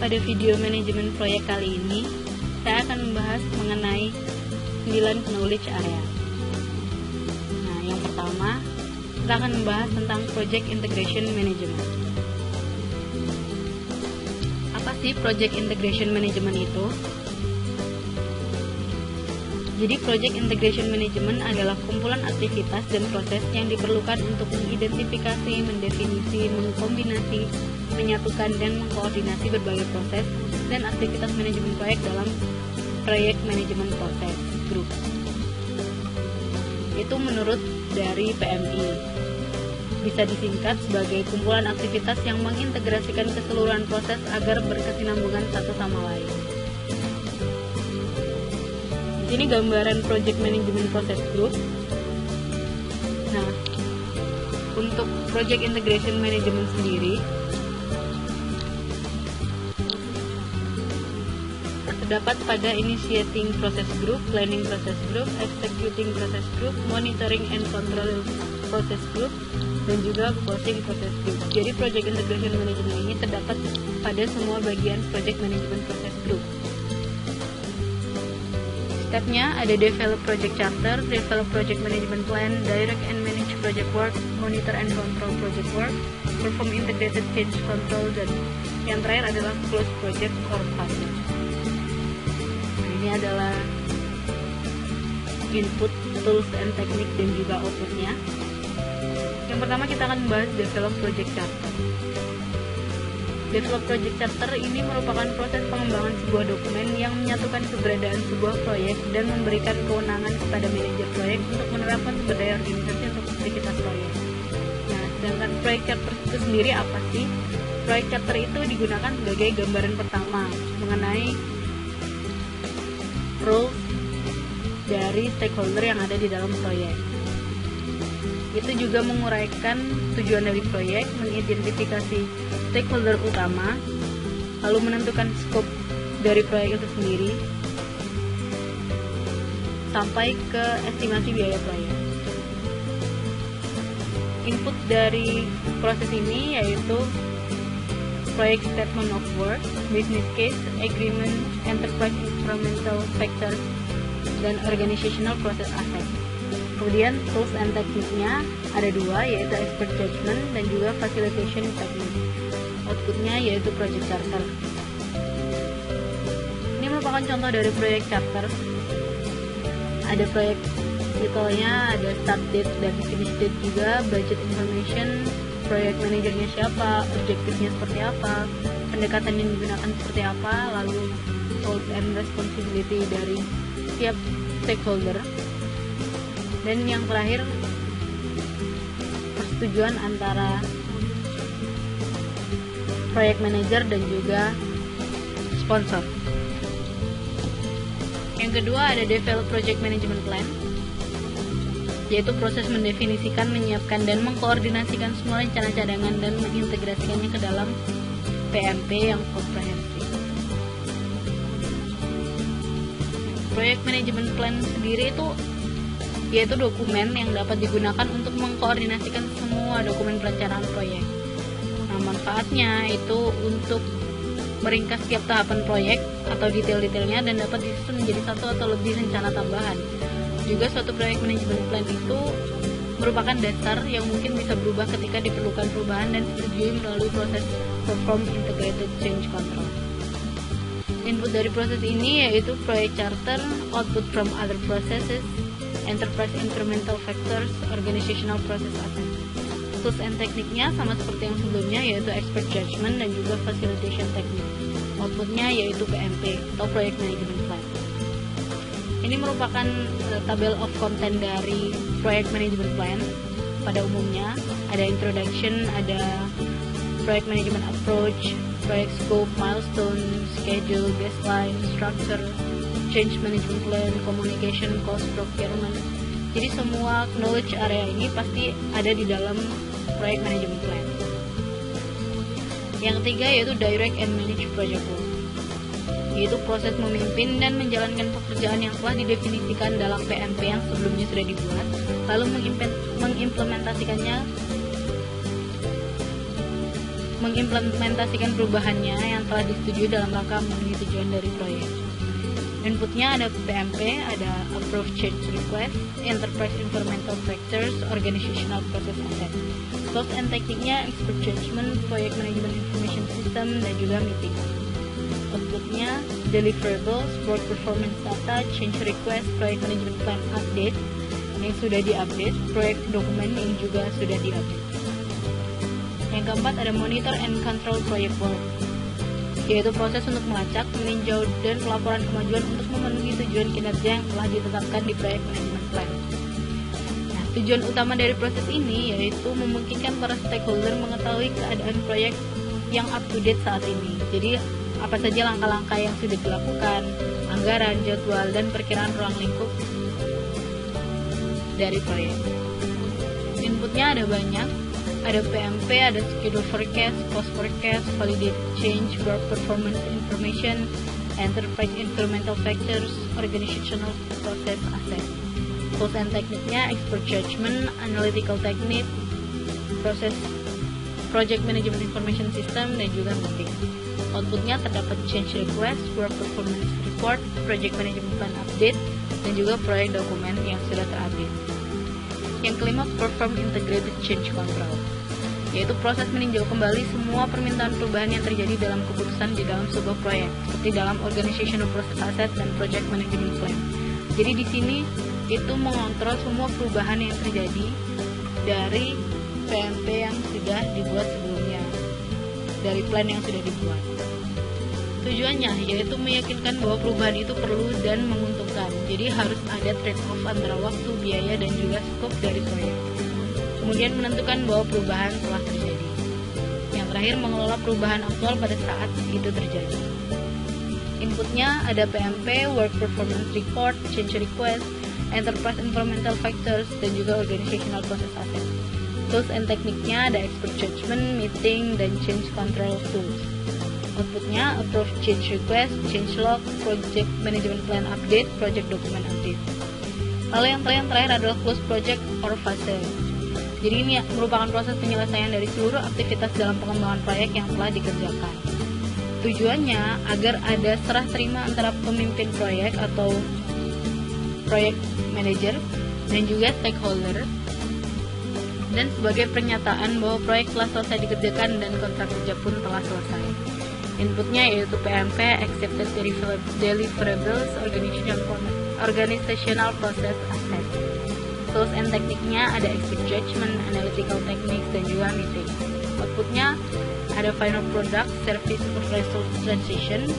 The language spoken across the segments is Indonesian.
pada video manajemen proyek kali ini, saya akan membahas mengenai 9 knowledge area. Nah, yang pertama, kita akan membahas tentang Project Integration Management. Apa sih Project Integration Management itu? Jadi, Project Integration Management adalah kumpulan aktivitas dan proses yang diperlukan untuk mengidentifikasi, mendefinisi, mengkombinasi, menyatukan, dan mengkoordinasi berbagai proses dan aktivitas manajemen proyek dalam proyek manajemen proses group. Itu menurut dari PMI. Bisa disingkat sebagai kumpulan aktivitas yang mengintegrasikan keseluruhan proses agar berkesinambungan satu sama lain. Ini gambaran Project Management Process Group. Nah, untuk Project Integration Management sendiri terdapat pada Initiating Process Group, Planning Process Group, Executing Process Group, Monitoring and Control Process Group, dan juga Closing Process Group. Jadi Project Integration Management ini terdapat pada semua bagian Project Management Process Group. Stepnya ada Develop Project Charter, Develop Project Management Plan, Direct and Manage Project Work, Monitor and Control Project Work, Perform Integrated Change Control, dan yang terakhir adalah Close Project or Publish. Ini adalah input, tools, and teknik, dan juga outputnya. Yang pertama kita akan membahas Develop Project Charter. Develop Project Charter ini merupakan proses pengembangan sebuah dokumen yang menyatukan keberadaan sebuah proyek dan memberikan kewenangan kepada manajer proyek untuk menerapkan sumber daya organisasi untuk aktivitas proyek. Nah, sedangkan Project Charter itu sendiri apa sih? Project Charter itu digunakan sebagai gambaran pertama mengenai role dari stakeholder yang ada di dalam proyek. Itu juga menguraikan tujuan dari proyek, mengidentifikasi stakeholder utama, lalu menentukan skop dari proyek itu sendiri, sampai ke estimasi biaya proyek. Input dari proses ini yaitu Project Statement of Work, Business Case, Agreement, Enterprise Instrumental Factors, dan Organizational Process Asset. Kemudian tools and tekniknya ada dua, yaitu Expert Judgment dan juga Facilitation Technique. Outputnya yaitu Project Charter. Ini merupakan contoh dari Project Charter. Ada proyek titelnya, ada start date dan finish date juga, budget information, project manajernya siapa, objektifnya seperti apa, pendekatan yang digunakan seperti apa, lalu roles and responsibility dari setiap stakeholder. Dan yang terakhir, persetujuan antara project manager dan juga sponsor. Yang kedua ada Develop Project Management Plan, yaitu proses mendefinisikan, menyiapkan, dan mengkoordinasikan semua rencana cadangan dan mengintegrasikannya ke dalam PMP yang komprehensif. Project Management Plan sendiri itu yaitu dokumen yang dapat digunakan untuk mengkoordinasikan semua dokumen perencanaan proyek. Nah, manfaatnya itu untuk meringkas setiap tahapan proyek atau detail-detailnya dan dapat disusun menjadi satu atau lebih rencana tambahan. Juga suatu project management plan itu merupakan dasar yang mungkin bisa berubah ketika diperlukan perubahan dan disetujui melalui proses Perform Integrated Change Control. Input dari proses ini yaitu Project Charter, output from other processes, Enterprise Incremental Factors, Organizational Process Asset. Tools and tekniknya sama seperti yang sebelumnya, yaitu Expert Judgment dan juga Facilitation Technique. Outputnya yaitu PMP atau Project Management Plan. Ini merupakan tabel of content dari Project Management Plan. Pada umumnya ada introduction, ada Project Management Approach, Project Scope, Milestone, Schedule, Baseline, Structure, Change Management Plan, Communication, Cost, Procurement. Jadi semua knowledge area ini pasti ada di dalam Project Management Plan. Yang ketiga yaitu Direct and Manage Project Work, yaitu proses memimpin dan menjalankan pekerjaan yang telah didefinisikan dalam PMP yang sebelumnya sudah dibuat, lalu mengimplementasikannya mengimplementasikan perubahannya yang telah disetujui dalam rangka memenuhi tujuan dari proyek. Inputnya ada PMP, ada Approve Change Request, Enterprise Environmental Factors, Organizational Process Asset. Tools and tekniknya Expert Judgment, Project Management Information System, dan juga Meeting. Outputnya Deliverables, Work Performance Data, Change Request, Project Management Plan Update yang sudah diupdate, Project Dokumen yang juga sudah diupdate. Yang keempat ada Monitor and Control Project Work, yaitu proses untuk melacak, meninjau, dan pelaporan kemajuan untuk memenuhi tujuan kinerja yang telah ditetapkan di Project Management Plan. Nah, tujuan utama dari proses ini yaitu memungkinkan para stakeholder mengetahui keadaan proyek yang up to date saat ini. Jadi, apa saja langkah-langkah yang sudah dilakukan, anggaran, jadwal, dan perkiraan ruang lingkup dari proyek. Inputnya ada banyak, ada PMP, ada Schedule Forecast, Cost Forecast, Validate Change, Work Performance Information, Enterprise Environmental Factors, Organizational Process Asset. Tools and tekniknya Expert Judgment, Analytical Technique, Project Management Information System, dan juga Meeting. Outputnya terdapat Change Request, Work Performance Report, Project Management Plan Update, dan juga proyek dokumen yang sudah terupdate. Yang kelima, Perform Integrated Change Control, yaitu proses meninjau kembali semua permintaan perubahan yang terjadi dalam keputusan di dalam sebuah proyek, seperti dalam Organizational Process Asset dan Project Management Plan. Jadi di sini itu mengontrol semua perubahan yang terjadi dari PMP yang sudah dibuat sebelumnya, dari plan yang sudah dibuat. Tujuannya yaitu meyakinkan bahwa perubahan itu perlu dan menguntungkan. Jadi harus ada trade-off antara waktu, biaya, dan juga skop dari proyek. Kemudian menentukan bahwa perubahan telah terjadi. Yang terakhir, mengelola perubahan aktual pada saat itu terjadi. Inputnya ada PMP, Work Performance Report, Change Request, Enterprise Environmental Factors, dan juga Organizational Process Asset. Tools and tekniknya ada Expert Judgment, Meeting, dan Change Control Tools. Outputnya Approve Change Request, Change Log, Project Management Plan Update, Project Document Update. Lalu yang terakhir adalah Close Project or Fase. Jadi ini merupakan proses penyelesaian dari seluruh aktivitas dalam pengembangan proyek yang telah dikerjakan. Tujuannya agar ada serah terima antara pemimpin proyek atau proyek manager dan juga stakeholder, dan sebagai pernyataan bahwa proyek telah selesai dikerjakan dan kontrak kerja pun telah selesai. Inputnya yaitu PMP, Accepted Deliverables, Organizational Process Asset. Tools and tekniknya ada Expert Judgment, Analytical Techniques, dan juga Meeting. Outputnya ada Final Product, Service of Resource Transition,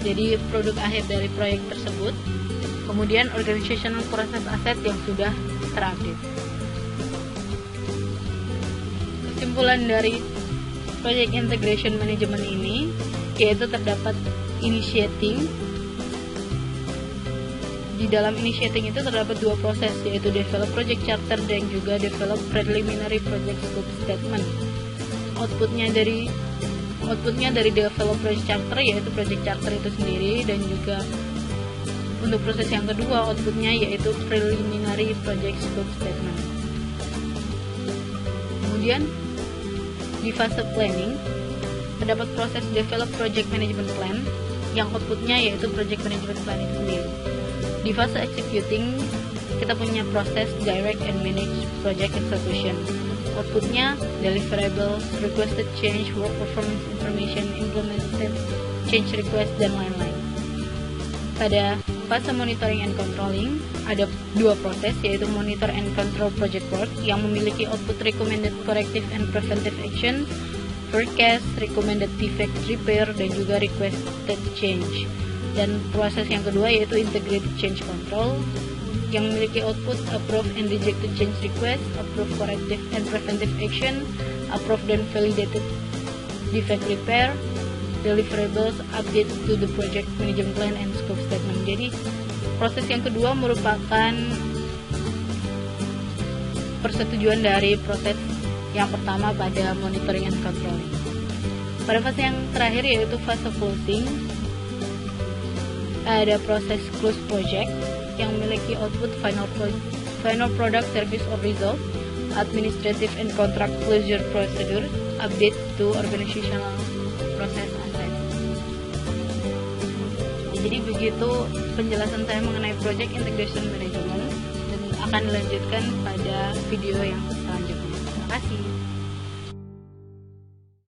jadi produk akhir dari proyek tersebut. Kemudian Organizational Process Asset yang sudah terupdate. Kesimpulan dari Project Integration Management ini yaitu terdapat initiating. Di dalam initiating itu terdapat dua proses, yaitu develop project charter dan juga develop preliminary project scope statement. Outputnya dari develop project charter yaitu project charter itu sendiri, dan juga untuk proses yang kedua outputnya yaitu preliminary project scope statement. Kemudian di fase planning terdapat proses develop project management plan yang outputnya yaitu project management plan itu sendiri. Di fase executing kita punya proses direct and manage project execution. Outputnya deliverable, requested change, work performance information, implemented change request, dan lain-lain. Pada fase monitoring and controlling ada dua proses, yaitu monitor and control project work yang memiliki output recommended corrective and preventive action, forecast, recommended defect repair, dan juga requested change. Dan proses yang kedua yaitu integrated change control yang memiliki output approve and rejected change request, approve corrective and preventive action, approve dan validated defect repair, deliverables, update to the project management plan and scope statement. Jadi proses yang kedua merupakan persetujuan dari proses yang pertama pada monitoring and controlling. Pada fase yang terakhir yaitu fase closing ada proses close project yang memiliki output final product, service or result, administrative and contract closure procedure, update to organizational process assets. Jadi begitu penjelasan saya mengenai project integration management, dan akan dilanjutkan pada video yang selanjutnya. Terima kasih.